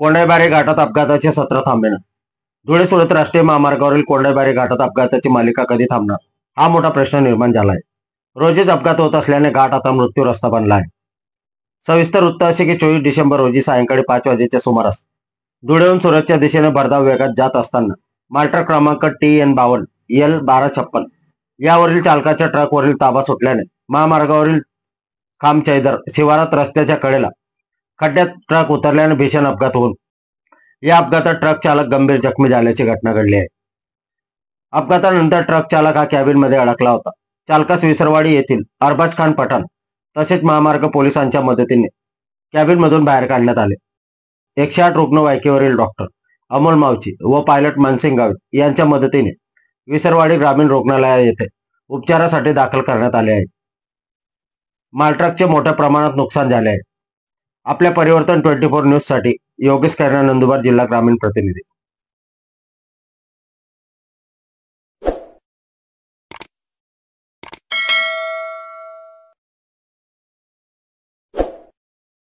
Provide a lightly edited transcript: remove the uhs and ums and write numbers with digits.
कोंढाईबारी घाटात अपघाताचे सत्र थांबेना. धुळे सुरत राष्ट्रीय महामार्गावरील कोंढाईबारी घाटात अपघाताची मालिका कधी थांबणार, हा मोठा प्रश्न निर्माण झाला आहे. रोजच अपघात होत असल्याने घाट आता मृत्यू रस्ता बनला आहे. सविस्तर वृत्त असे की 24 डिसेंबर रोजी सायंकाळी 5 वाजेच्या सुमारास धुळेहून सुरतच्या दिशेने भरधाव वेगात जात असताना मालट्रक क्रमांक TN52L1256 यावरील चालकाच्या ट्रकवरील ताबा सुटल्याने महामार्गावरील खामचैदर शिवारात रस्त्याच्या कडेला खड्ड्यात ट्रक उतरल्याने भीषण अपघात होऊन या अपघातात ट्रक चालक गंभीर जखमी झाल्याची घटना घडली आहे. अपघातानंतर ट्रक चालक हा कॅबिनमध्ये अडकला होता. चालकास विसरवाडी येथील अरबाज खान पठाण तसेच महामार्ग पोलिसांच्या मदतीने कॅबिनमधून बाहेर काढण्यात आले. 108 रुग्णवाहिकेवरील डॉक्टर अमोल मावची व पायलट मानसिंग गावित यांच्या मदतीने विसरवाडी ग्रामीण रुग्णालय येथे उपचारासाठी दाखल करण्यात आले आहे. मालट्रकचे मोठ्या प्रमाणात नुकसान झाले आहे. आपल्या परिवर्तन 24 न्यूज साठी योगेश खैरनार, नंदुरबार जिल्हा ग्रामीण प्रतिनिधी.